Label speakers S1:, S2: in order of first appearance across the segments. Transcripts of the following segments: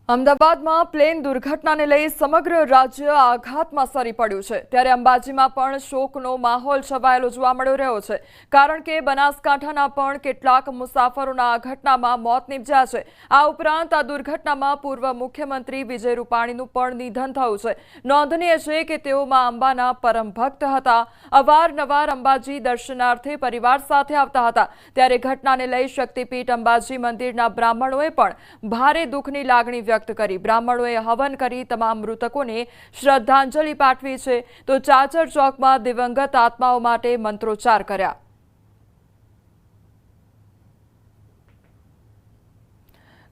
S1: અમદાવાદમાં પ્લેન દુર્ઘટનાને લઈ સમગ્ર રાજ્ય આઘાતમાં સરી પડ્યું છે ત્યારે અંબાજીમાં પણ શોકનો માહોલ છવાયેલો જોવા મળી રહ્યો છે કારણ કે બનાસકાંઠાના પણ કેટલાક મુસાફરોના આ ઘટનામાં મોત નીપજ્યા છે। આ ઉપરાંત આ દુર્ઘટનામાં પૂર્વ મુખ્યમંત્રી વિજય રૂપાણીનું પણ નિધન થયું છે। નોંધનીય છે કે તેઓ માં અંબાના પરમ ભક્ત હતા। અવારનવાર અંબાજી દર્શનાર્થે પરિવાર સાથે આવતા હતા ત્યારે ઘટનાને લઈ શક્તિપીઠ અંબાજી મંદિરના બ્રાહ્મણોએ પણ ભારે દુઃખની લાગણી व्यक्त करी। ब्राह्मणों हवन करी तमाम मृतकों ने श्रद्धांजलि पाठवी छे तो चाचर चौक में दिवंगत आत्माओं माटे मंत्रोच्चार कर्या।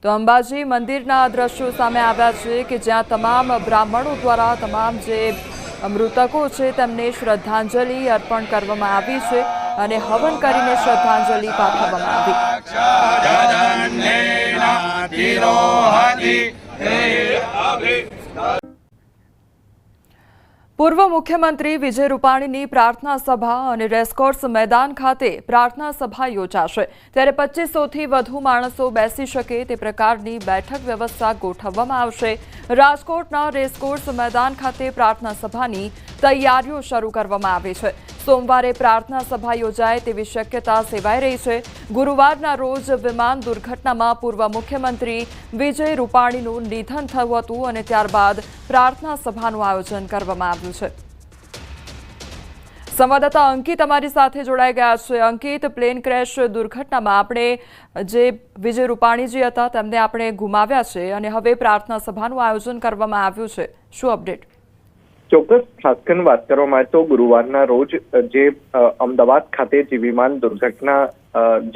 S1: तो अंबाजी मंदिरना दृश्यों सामे आव्या छे के ज्यां तमाम ब्राह्मणों द्वारा तमाम जे मृतको छे तेमने श्रद्धांजलि अर्पण करवामां आवी छे અને હવન કરીને શ્રદ્ધાંજલિ પાઠવવામાં આવી। પૂર્વ મુખ્યમંત્રી વિજય રૂપાણીની પ્રાર્થના સભા અને રેસકોર્સ મેદાન ખાતે પ્રાર્થના સભા યોજાશે ત્યારે 2500 થી વધુ માણસો બેસી શકે તે પ્રકારની બેઠક વ્યવસ્થા ગોઠવવામાં આવશે। રાજકોટના રેસકોર્સ મેદાન ખાતે પ્રાર્થના સભાની તૈયારીઓ શરૂ કરવામાં આવી છે। સોમવારે પ્રાર્થના સભા યોજાય તેવી શક્યતા સેવાઈ રહી છે। ગુરુવારના રોજ વિમાન દુર્ઘટનામાં પૂર્વ મુખ્યમંત્રી વિજય રૂપાણીનું નિધન થયું હતું અને ત્યારબાદ પ્રાર્થના સભાનું આયોજન કરવામાં આવ્યું છે। સંવાદદાતા અંકિત અમારી સાથે જોડાઈ ગયા છે। અંકિત, પ્લેન ક્રેશ દુર્ઘટનામાં આપણે જે વિજય રૂપાણીજી હતા તેમને આપણે ગુમાવ્યા છે અને હવે પ્રાર્થના સભાનું આયોજન કરવામાં આવ્યું છે, શું અપડેટ?
S2: ચોક્કસ ખાસ કરીને વાત કરવામાં આવે તો ગુરુવારના રોજ જે અમદાવાદ ખાતે જે વિમાન દુર્ઘટના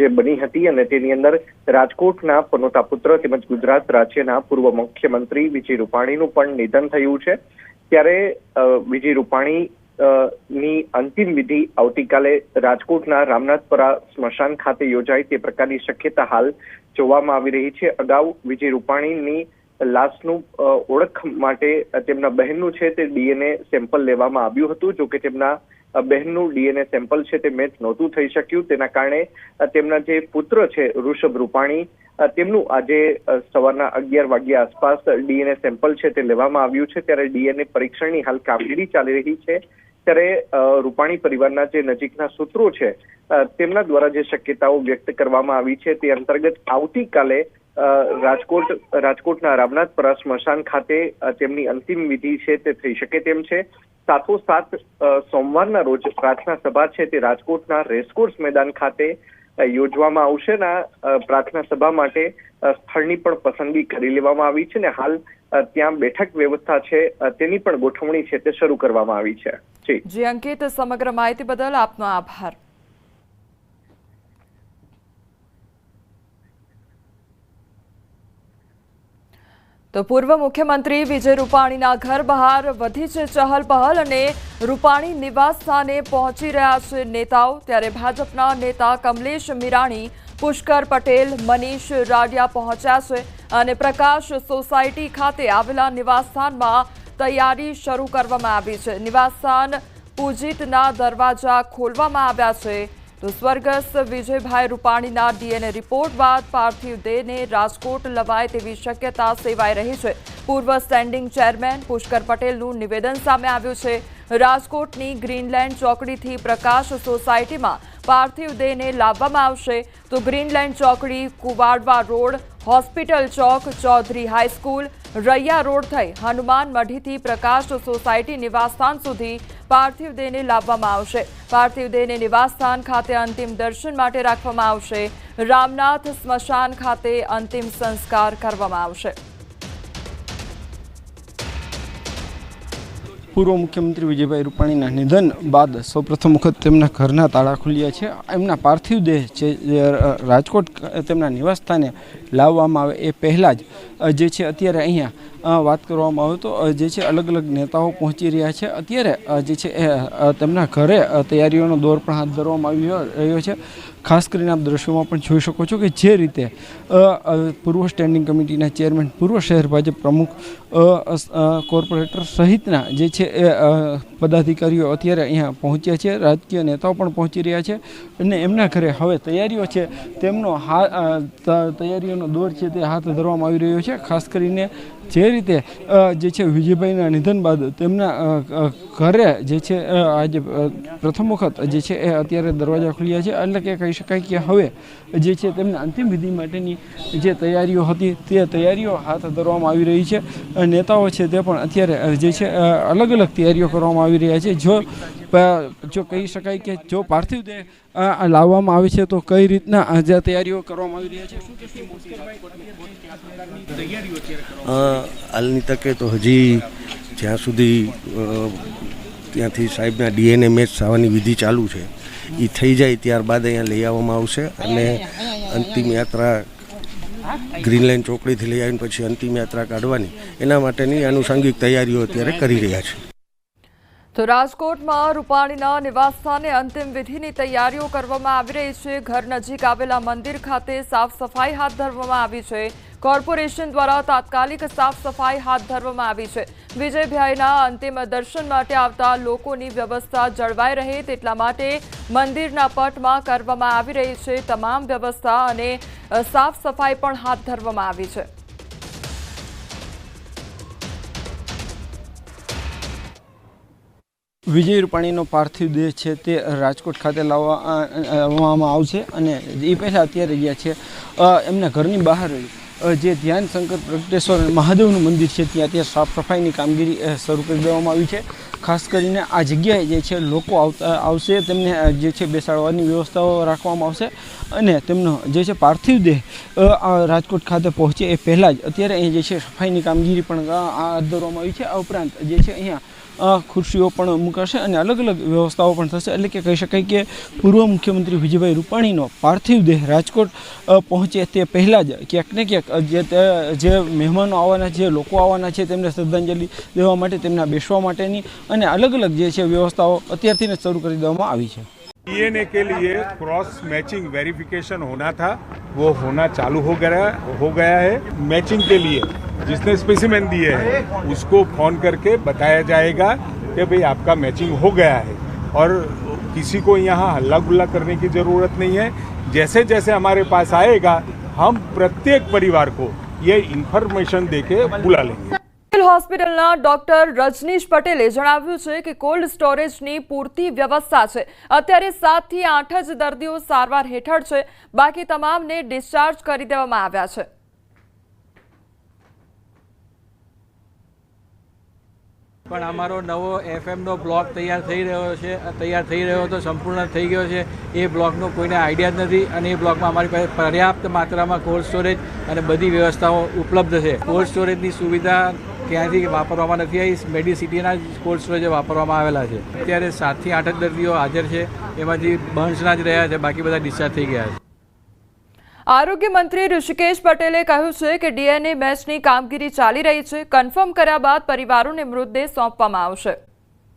S2: જે બની હતી અને તેની અંદર રાજકોટના પનોતા પુત્ર તેમજ ગુજરાત રાજ્યના પૂર્વ મુખ્યમંત્રી વિજય રૂપાણીનું પણ નિધન થયું છે ત્યારે વિજય રૂપાણી ની અંતિમ વિધિ આવતીકાલે રાજકોટના રામનાથપરા સ્મશાન ખાતે યોજાય તે પ્રકારની શક્યતા હાલ જોવામાં આવી રહી છે। અગાઉ વિજય રૂપાણીની લાશનું ઓળખ માટે તેમના બહેનનું છે તે ડીએનએ સેમ્પલ લેવામાં આવ્યું હતું, જો કે તેમના બહેનનું ડીએનએ સેમ્પલ છે તે મેચ નહોતું થઈ શક્યું। તેના કારણે તેમના જે પુત્ર છે ઋષભ રૂપાણી તેમનું આજે સવારના 11 વાગ્યા આસપાસ ડીએનએ સેમ્પલ છે તે લેવામાં આવ્યું છે ત્યારે ડીએનએ પરીક્ષણની હાલ કામગીરી ચાલી રહી છે। ત્યારે રૂપાણી પરિવારના જે નજીકના સૂત્રો છે તેમના દ્વારા જે શક્યતાઓ વ્યક્ત કરવામાં આવી છે તે અંતર્ગત આવતીકાલે રાજકોટના રામનાથપરા સ્મશાન ખાતે તેમની અંતિમ વિધિ છે તે થઈ શકે તેમ છે। સાથોસાથ સોમવારના રોજ પ્રાર્થના સભા છે તે રાજકોટના રેસકોર્સ મેદાન ખાતે યોજવામાં આવશે ને પ્રાર્થના સભા માટે સ્થળની પણ પસંદગી કરી લેવામાં આવી છે ને હાલ ત્યાં બેઠક વ્યવસ્થા છે તેની પણ ગોઠવણી છે તે શરૂ કરવામાં આવી છે।
S1: જી અંકિત, સમગ્ર માહિતી બદલ આપનો આભાર। તો પૂર્વ મુખ્યમંત્રી વિજય રૂપાણીના ઘર બહાર વધી છે ચહલ પહલ અને રૂપાણી નિવાસ સ્થાને પહોંચી રહ્યા છે નેતાઓ। ત્યારે ભાજપના નેતા કમલેશ મીરાણી, પુષ્કર પટેલ, મનીષ રાડિયા પહોંચ્યા છે અને પ્રકાશ સોસાયટી ખાતે આવેલા નિવાસસ્થાનમાં તૈયારી શરૂ કરવામાં આવી છે। નિવાસસ્થાન પૂજિતના દરવાજા ખોલવામાં આવ્યા છે તો સ્વર્ગસ્થ વિજયભાઈ રૂપાણીના ડીએનએ રિપોર્ટ બાદ પાર્થિવ દેહને રાજકોટ લવાય તેવી શક્યતા સેવાઈ રહી છે। પૂર્વ સ્ટેન્ડિંગ ચેરમેન પુષ્કર પટેલનું નિવેદન સામે આવ્યું છે। રાજકોટની ગ્રીનલેન્ડ ચોકડીથી પ્રકાશ સોસાયટીમાં પાર્થિવ દેહને લાવવામાં આવશે તો ગ્રીનલેન્ડ ચોકડી, કુવાડવા રોડ, હોસ્પિટલ ચોક, ચૌધરી હાઈસ્કૂલ, રૈયા રોડ થઈ હનુમાન મઢીથી પ્રકાશ સોસાયટી નિવાસસ્થાન સુધી પાર્થિવ દેહને લાવવામાં આવશે। પાર્થિવ દેહને નિવાસસ્થાન ખાતે અંતિમ દર્શન માટે રાખવામાં આવશે। રામનાથ સ્મશાન ખાતે અંતિમ સંસ્કાર કરવામાં આવશે।
S3: પૂર્વ મુખ્યમંત્રી વિજયભાઈ રૂપાણીના નિધન બાદ સૌપ્રથમ વખત તેમના ઘરના તાળા ખુલ્યા છે। એમના પાર્થિવ દેહ છે રાજકોટ તેમના નિવાસસ્થાને લાવવામાં આવે એ પહેલાં જ જે છે અત્યારે અહીંયા વાત કરવામાં આવે તો જે છે અલગ અલગ નેતાઓ પહોંચી રહ્યા છે। અત્યારે જે છે તેમના ઘરે તૈયારીઓનો દોર પણ હાથ ધરવામાં આવી રહ્યો છે। ખાસ કરીને આપ દ્રશ્યોમાં પણ જોઈ શકો છો કે જે રીતે પૂર્વ સ્ટેન્ડિંગ કમિટીના ચેરમેન, પૂર્વ શહેર ભાજપ પ્રમુખ, કોર્પોરેટર સહિતના જે છે પદાધિકારીઓ અત્યારે અહીંયા પહોંચ્યા છે, રાજકીય નેતાઓ પણ પહોંચી રહ્યા છે અને એમના ઘરે હવે તૈયારીઓ છે તેમનો તૈયારીઓનો દોર છે તે હાથ ધરવામાં આવી રહ્યો છે. ખાસ કરીને જે રીતે જે છે વિજયભાઈના નિધન બાદ તેમના ઘરે જે છે આજે પ્રથમ વખત જે છે એ અત્યારે દરવાજા ખુલ્યા છે, એટલે કે કહી શકાય કે હવે જે છે તેમના અંતિમ વિધિ માટેની જે તૈયારીઓ હતી તે તૈયારીઓ હાથ ધરવામાં આવી રહી છે. નેતાઓ છે તે પણ અત્યારે જે છે અલગ અલગ તૈયારીઓ કરવામાં આવી રહ્યા છે. જો કહી શકાય કે જો પાર્થિવ દેહ લાવવામાં આવે છે તો કઈ રીતના જે તૈયારીઓ કરવામાં આવી રહ્યા છે?
S4: હાલની તકે તો હજી જ્યાં સુધી ત્યાંથી સાહેબના DNA મેચ થવાની વિધિ ચાલુ છે એ થઈ જાય ત્યારબાદ અહીંયા લઈ આવવામાં આવશે અને અંતિમ યાત્રા ગ્રીન લાઇન ચોકડીથી લઈ આવીને પછી અંતિમ યાત્રા કાઢવાની એના માટેની આનુષંગિક તૈયારીઓ અત્યારે કરી રહ્યા છે.
S1: તો રાજકોટમાં રૂપાણીના નિવાસસ્થાને અંતિમ વિધિની તૈયારીઓ કરવામાં આવી રહી છે. ઘર નજીક આવેલા મંદિર ખાતે સાફ સફાઈ હાથ ધરવામાં આવી છે. કોર્પોરેશન દ્વારા તાત્કાલિક સાફ સફાઈ હાથ ધરવામાં આવી છે. વિજયભાઈના અંતિમ દર્શન માટે આવતા લોકોની વ્યવસ્થા જળવાઈ રહે તેટલા માટે મંદિરના પટમાં કરવામાં આવી રહી છે તમામ વ્યવસ્થા અને સાફ સફાઈ પણ હાથ ધરવામાં આવી છે.
S3: વિજય રૂપાણીનો પાર્થિવ દેહ છે તે રાજકોટ ખાતે લાવવામાં આવશે અને એ પહેલાં અત્યારે ગયા છે એમના ઘરની બહાર જે ધ્યાન શંકર પ્રગટેશ્વર મહાદેવનું મંદિર છે ત્યાં સાફ સફાઈની કામગીરી શરૂ કરી દેવામાં આવી છે. ખાસ કરીને આ જગ્યાએ જે છે લોકો આવશે તેમને જે છે બેસાડવાની વ્યવસ્થાઓ રાખવામાં આવશે અને તેમનો જે છે પાર્થિવ દેહ રાજકોટ ખાતે પહોંચે એ પહેલાં જ અત્યારે અહીં જે છે સફાઈની કામગીરી પણ હાથ ધરવામાં આવી છે. આ ઉપરાંત જે છે અહીંયા ખુરશીઓ પણ મુકાશે અને અલગ અલગ વ્યવસ્થાઓ પણ થશે. એટલે કે કહી શકાય કે પૂર્વ મુખ્યમંત્રી વિજયભાઈ રૂપાણીનો પાર્થિવ દેહ રાજકોટ પહોંચે તે પહેલાં જ ક્યાંક ને ક્યાંક જે મહેમાનો આવવાના છે, લોકો આવવાના છે તેમને શ્રદ્ધાંજલિ દેવા માટે, તેમના બેસવા માટેની અને અલગ અલગ જે છે વ્યવસ્થાઓ અત્યારથી જ શરૂ કરી દેવામાં આવી છે.
S5: डीएनए के लिए क्रॉस मैचिंग वेरिफिकेशन होना था, वो होना चालू हो गया है. मैचिंग के लिए जिसने स्पेसिमेन दिए हैं उसको फोन करके बताया जाएगा कि भाई आपका मैचिंग हो गया है और किसी को यहाँ हल्ला गुल्ला करने की ज़रूरत नहीं है. जैसे जैसे हमारे पास आएगा हम प्रत्येक परिवार को ये इन्फॉर्मेशन देके बुला लेंगे.
S1: હોસ્પિટલના ડોક્ટર રજનીશ પટેલે જણાવ્યું છે કે કોલ્ડ સ્ટોરેજની પૂરતી વ્યવસ્થા છે. અત્યારે 7 થી 8 જ દર્દીઓ સારવાર હેઠળ છે, બાકી તમામને ડિસ્ચાર્જ કરી દેવામાં આવ્યા છે.
S6: પણ અમારો નવો એફએમનો બ્લોક તૈયાર થઈ રહ્યો હતો, સંપૂર્ણ થઈ ગયો છે. એ બ્લોકનો કોઈને આઈડિયા જ નથી અને એ બ્લોકમાં અમારી પાસે પર્યાપ્ત માત્રામાં કોલ્ડ સ્ટોરેજ અને બધી વ્યવસ્થાઓ ઉપલબ્ધ છે. કોલ્ડ સ્ટોરેજની સુવિધા ક્યાંથી વાપરવામાં નથી આવી, મેડિસિટીના કોલ્ડ સ્ટોરેજ વાપરવામાં આવેલા છે. અત્યારે 7 થી 8 જ દર્દીઓ હાજર છે, એમાંથી બર્ન્સના જ રહ્યા છે, બાકી બધા ડિસ્ચાર્જ થઈ ગયા છે.
S1: આરોગ્ય મંત્રી ઋષિકેશ પટેલે કહ્યું છે કે ડીએનએ મેચની કામગીરી ચાલી રહી છે. કન્ફર્મ કર્યા બાદ પરિવારોને મૃતદેહ સોંપવામાં આવશે.